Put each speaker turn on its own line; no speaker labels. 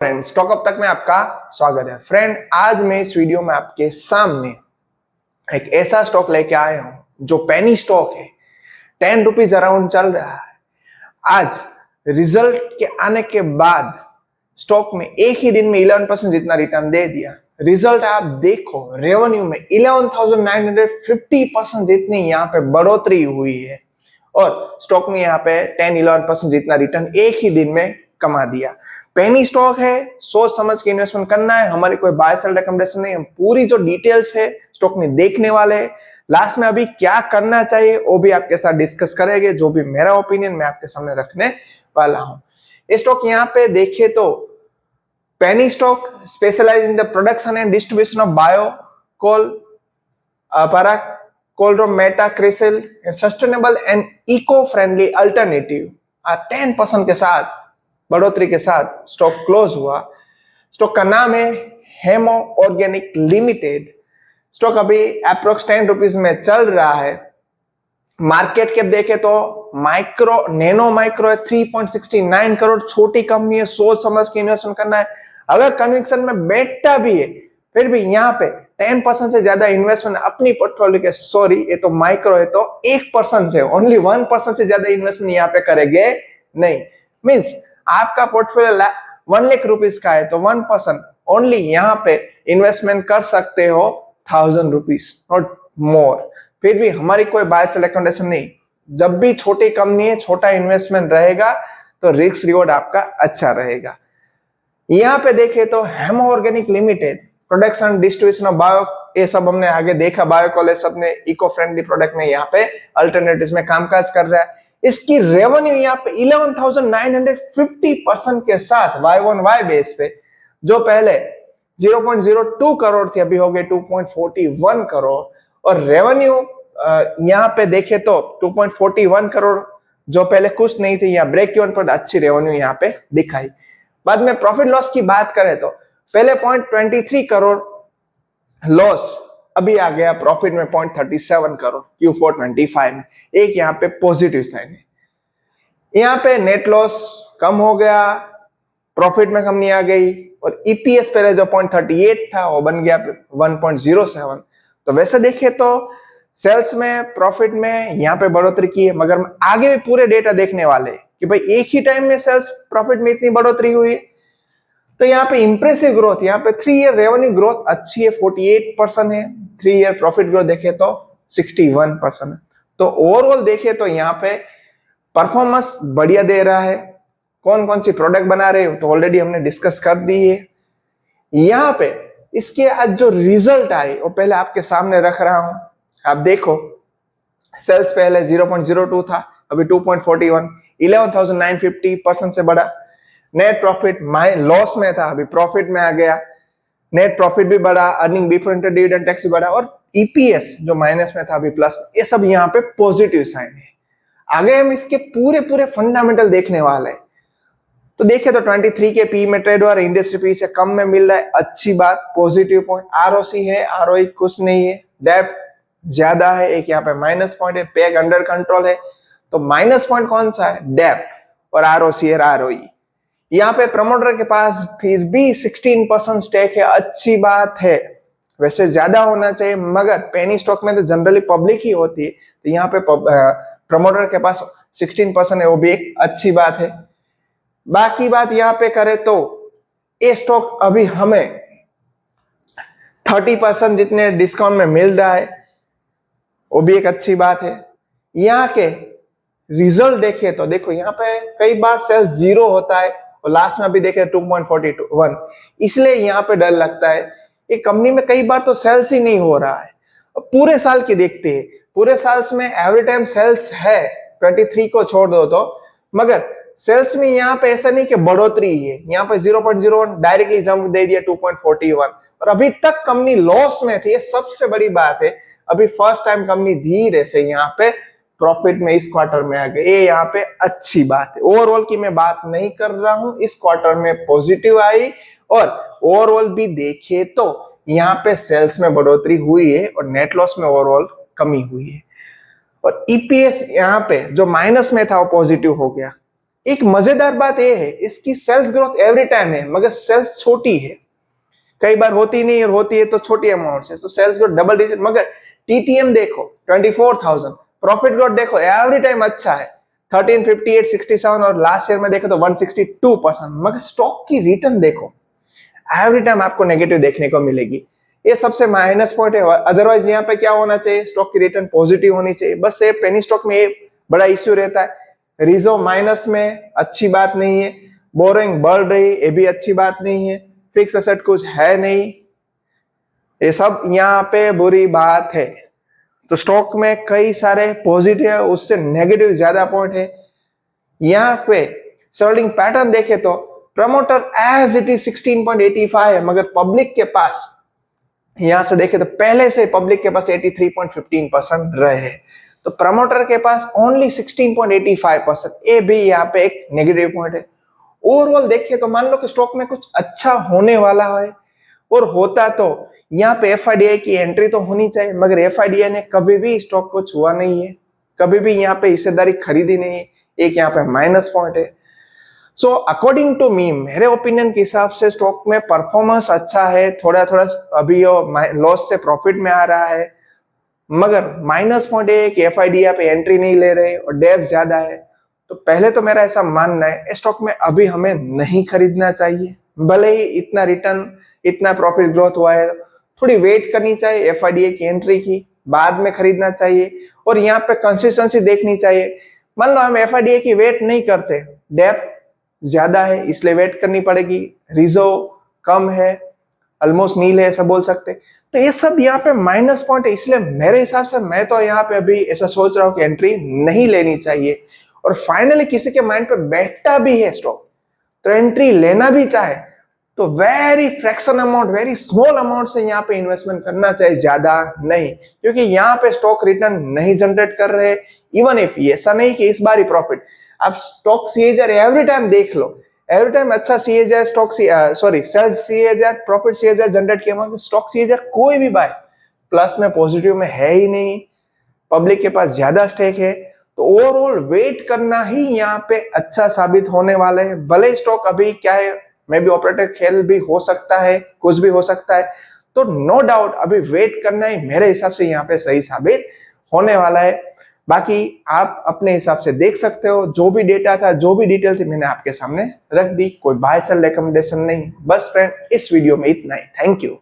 Friend, stock up तक में आपका स्वागत है। फ्रेंड, आज मैं इस वीडियो में आपके सामने एक ऐसा स्टॉक लेके आया हूं जो पेनी स्टॉक है, 10 रुपीज अराउंड चल रहा है। आज रिजल्ट के आने के बाद स्टॉक में एक ही दिन में 11% जितना रिटर्न दे दिया। रिजल्ट आप देखो, रेवेन्यू में 11,950% जितनी यहाँ पे बढ़ोतरी हुई है और स्टॉक में यहाँ पे 10-11% जितना रिटर्न एक ही दिन में कमा दिया। पेनी स्टॉक है, सोच समझ के इन्वेस्टमेंट करना है। हमारी कोई बाय सेल रिकमेंडेशन नहीं, हम पूरी जो डिटेल्स है स्टॉक में देखने वाले हैं। लास्ट में अभी क्या करना चाहिए वो भी आपके साथ डिस्कस करेंगे। जो भी मेरा ओपिनियन मैं आपके सामने रखने वाला हूं। ये स्टॉक यहाँ पे देखिए तो penny stock specialize in the production and distribution of biocoal, paracoal, metacrysil, sustainable and eco friendly alternative 10% के साथ बढ़ोतरी के साथ स्टॉक क्लोज हुआ। स्टॉक का नाम है हेमो ऑर्गेनिक लिमिटेड। स्टॉक अभी अप्रोक्स 10 रुपीज में चल रहा है। मार्केट कैप देखे तो नैनो माइक्रो है, 3.69 करोड़। छोटी कंपनी है, सोच समझ के इन्वेस्टमेंट करना है। अगर कन्विक्शन में बैठता भी है फिर भी यहाँ पे 10% से ज्यादा इन्वेस्टमेंट अपनी पोर्टफोलियो के, सॉरी ये तो माइक्रो है तो 1% से, ओनली 1% से ज्यादा इन्वेस्टमेंट यहाँ पे करेंगे नहीं। मीन्स आपका पोर्टफोलियो 1 लाख रुपीज का है तो 1% ओनली यहाँ पे इन्वेस्टमेंट कर सकते हो 1000 रुपीज, नॉट मोर। फिर भी हमारी कोई बाय सेल रिकमेंडेशन नहीं। जब भी छोटी कंपनी है, छोटा इन्वेस्टमेंट रहेगा तो रिस्क रिवॉर्ड आपका अच्छा रहेगा। यहाँ पे देखे तो haemo organic limited production distribution of bio, ये सब हमने आगे देखा। बायोकोल सब ने इको फ्रेंडली प्रोडक्ट में यहाँ पे अल्टरनेटिव में कामकाज कर रहा है। इसकी रेवेन्यू यहाँ पे 11,950% के साथ Y-on-Y बेस पे, जो पहले 0.02 करोड़ थी अभी हो गए 2.41 करोड़। और रेवेन्यू यहाँ पे देखे तो 2.41 करोड़ जो पहले कुछ नहीं थी, यहाँ ब्रेक इवन पर अच्छी रेवेन्यू यहाँ पे दिखाई। बाद में प्रॉफिट लॉस की बात करें तो पहले 0.23 करोड़ लॉस, अभी आ गया प्रॉफिट में 0.37 करोड़ Q4 25 में। एक यहाँ पे पॉजिटिव साइन है। यहाँ पे नेट लॉस कम हो गया, प्रॉफिट में कमी आ गई और ईपीएस पहले जो 0.38 था वो बन गया 1.07। तो वैसे देखे तो सेल्स में, प्रॉफिट में यहाँ पे बढ़ोतरी की है। मगर आगे भी पूरे डेटा देखने वाले कि भाई एक ही टाइम में सेल्स प्रॉफिट में इतनी बढ़ोतरी हुई है। तो यहाँ पे इंप्रेसिव ग्रोथ, यहाँ पे 3 ईयर रेवेन्यू ग्रोथ अच्छी है, 48% है। 3 ईयर प्रॉफिट ग्रोथ देखे तो 61% है। तो ओवरऑल देखे तो यहाँ पे परफॉर्मेंस बढ़िया दे रहा है। कौन कौन सी प्रोडक्ट बना रहे हो तो ऑलरेडी हमने डिस्कस कर दी है। यहाँ पे इसके आज जो रिजल्ट आए वो पहले आपके सामने रख रहा हूं। आप देखो, सेल्स पहले 0.02 था, अभी 2.41, 11,950% से बढ़ा। नेट प्रॉफिट लॉस में था, अभी प्रॉफिट में आ गया। नेट प्रॉफिट भी बढ़ा, अर्निंग बिफोर डिविडेंड टैक्स भी बढ़ा और ईपीएस जो माइनस में था अभी प्लस में। ये सब यहाँ पे पॉजिटिव साइन है। आगे हम इसके पूरे फंडामेंटल देखने वाले हैं। तो देखिए तो 23 के पी में ट्रेड हुआ, इंडस्ट्री पी से कम में मिल रहा है, अच्छी बात, पॉजिटिव पॉइंट। आरओसी है, आरओई कुछ नहीं है। डेब्ट ज्यादा है, एक यहाँ पे माइनस पॉइंट है। पेग अंडर कंट्रोल है। तो माइनस पॉइंट कौन सा है? डेब्ट और आरओसी है, आरओई। यहाँ पे प्रमोटर के पास फिर भी 16% स्टेक है, अच्छी बात है। वैसे ज्यादा होना चाहिए मगर पेनी स्टॉक में तो जनरली पब्लिक ही होती है, तो यहाँ पे प्रमोटर के पास 16% है, वो भी एक अच्छी बात है। बाकी बात यहाँ पे करें तो ये स्टॉक अभी हमें 30% जितने डिस्काउंट में मिल रहा है, वो भी एक अच्छी बात है। यहाँ के रिजल्ट देखे तो देखो, यहाँ पे कई बार सेल्स 0 होता है और लास्ट में अभी देखे 2.41, इसलिए यहाँ पे डर लगता है। एक कंपनी में कई बार तो सेल्स ही नहीं हो रहा है। पूरे साल की देखते हैं, पूरे साल में एवरी टाइम सेल्स है, 23 को छोड़ दो तो, मगर सेल्स में यहाँ पे ऐसा नहीं कि बढ़ोतरी है। यहाँ पे 0.01 डायरेक्टली जंप दे दिया 2.41 और अभी तक कंपनी लॉस में थी। ये सबसे बड़ी बात है। अभी फर्स्ट टाइम कंपनी धीरे से यहाँ पे प्रॉफिट में इस क्वार्टर में आ गई, ये यहाँ पे अच्छी बात है। ओवरऑल की मैं बात नहीं कर रहा हूं, इस क्वार्टर में पॉजिटिव आई और ओवरऑल भी देखे तो यहाँ पे सेल्स में बढ़ोतरी हुई है और नेट लॉस में ओवरऑल कमी हुई है। और ईपीएस यहाँ पे जो माइनस में था वो पॉजिटिव हो गया। एक मजेदार बात यह है, इसकी सेल्स ग्रोथ एवरी टाइम है, मगर सेल्स छोटी है, कई बार होती नहीं और होती है तो छोटी अमाउंट से, तो सेल्स ग्रोथ डबल डिजिट, मगर टीटीएम देखो 24,000, प्रॉफिट ग्रोथ देखो एवरी टाइम अच्छा है 1358, 67 और लास्ट ईयर में देखो तो 162%, मगर स्टॉक की रिटर्न देखो एवरी टाइम आपको नेगेटिव देखने को मिलेगी। ये सबसे माइनस पॉइंट है। अदरवाइज यहाँ पे क्या होना चाहिए, स्टॉक की रिटर्न पॉजिटिव होनी चाहिए। बस ये पेनी स्टॉक में ये बड़ा इश्यू रहता है, रिजर्व माइनस में, अच्छी बात नहीं है, बोरिंग बढ़ रही, ये भी अच्छी बात नहीं है, फिक्स एसेट कुछ है नहीं, ये सब यहाँ पे बुरी बात है। तो स्टॉक में कई सारे पॉजिटिव है, उससे नेगेटिव ज्यादा पॉइंट है। यहाँ पे सर्लिंग पैटर्न देखे तो प्रमोटर एज इट इज 16.85 है, मगर पब्लिक के पास यहां से देखे तो पहले से पब्लिक के पास 83.15% रहे, तो प्रमोटर के पास ओनली 16.85%, ये भी यहाँ पे एक नेगेटिव पॉइंट है। ओवरऑल देखिए तो मान लो कि स्टॉक में कुछ अच्छा होने वाला है और होता तो यहाँ पे एफआईडीआई की एंट्री तो होनी चाहिए, मगर एफआईडीआई ने कभी भी स्टॉक को छुआ नहीं है, कभी भी यहाँ पे हिस्सेदारी खरीदी नहीं है, एक यहाँ पे माइनस पॉइंट है। सो अकॉर्डिंग टू मी, मेरे ओपिनियन के हिसाब से स्टॉक में परफॉर्मेंस अच्छा है, थोड़ा थोड़ा अभी लॉस से प्रॉफिट में आ रहा है, मगर माइनस पॉइंट है कि एफआईडीआई पे एंट्री नहीं ले रहे और डेप्थ ज्यादा है। तो पहले तो मेरा ऐसा मानना है स्टॉक में अभी हमें नहीं खरीदना चाहिए, भले ही इतना रिटर्न इतना प्रॉफिट ग्रोथ हुआ है, थोड़ी वेट करनी चाहिए एफआईडीआई की एंट्री की, बाद में खरीदना चाहिए और यहाँ पे कंसिस्टेंसी देखनी चाहिए। मान लो हम एफआईडीआई की वेट नहीं करते, डेप्थ ज्यादा है इसलिए वेट करनी पड़ेगी, रिजर्व कम है, ऑलमोस्ट नील है ऐसा बोल सकते, तो ये सब यहाँ पे माइनस पॉइंट है। इसलिए मेरे हिसाब से मैं तो यहाँ पे अभी ऐसा सोच रहा हूँ कि एंट्री नहीं लेनी चाहिए। और फाइनली किसी के माइंड पे बैठता भी है स्टॉक तो एंट्री लेना भी चाहे तो very fraction amount, very small amount से यहाँ पे इन्वेस्टमेंट करना चाहिए, ज्यादा नहीं, क्योंकि यहाँ पे स्टॉक रिटर्न नहीं जनरेट कर रहे। इवन इफ ऐसा नहीं कि इस बार ही प्रॉफिट, आप स्टॉक सीएजआर एवरी टाइम देख लो, एवरी टाइम अच्छा सीएजआर स्टॉक सेल्स सीएजआर प्रॉफिट सीएजआर जनरेट किया, मगर स्टॉक सीएजआर कोई भी बाय प्लस में पॉजिटिव में है ही नहीं, पब्लिक के पास ज्यादा स्टेक है। तो ओवरऑल वेट करना ही यहाँ पे अच्छा साबित होने वाला है। भले स्टॉक अभी क्या है, मे बी ऑपरेटर खेल भी हो सकता है, कुछ भी हो सकता है, तो नो डाउट अभी वेट करना ही मेरे हिसाब से यहाँ पे सही साबित होने वाला है। बाकी आप अपने हिसाब से देख सकते हो, जो भी डेटा था, जो भी डिटेल थी, मैंने आपके सामने रख दी, कोई बाय सेल रिकमेंडेशन नहीं। बस फ्रेंड, इस वीडियो में इतना ही। Thank you.